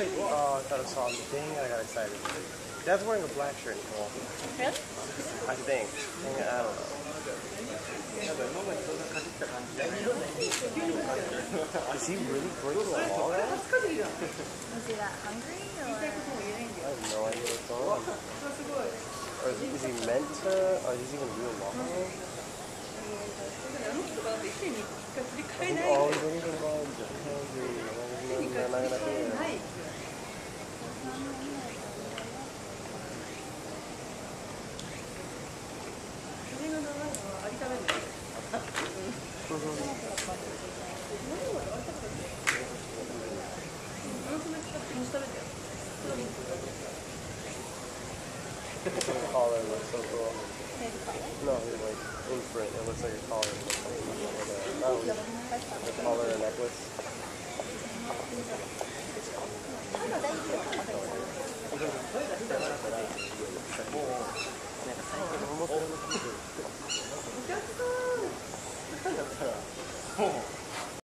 I thought I saw him. Dang it, I got excited. Dad's wearing a black shirt, Nicole. Really? I think. Dang it, I don't know. Is he really breaking the law now? Was he that hungry or? I have no idea what's going on. Or is he meant to? Or is he even real law? Oh, he's only been gone. They're not gonna be there. The collar looks so cool. No, like in print, it looks like a collar. That was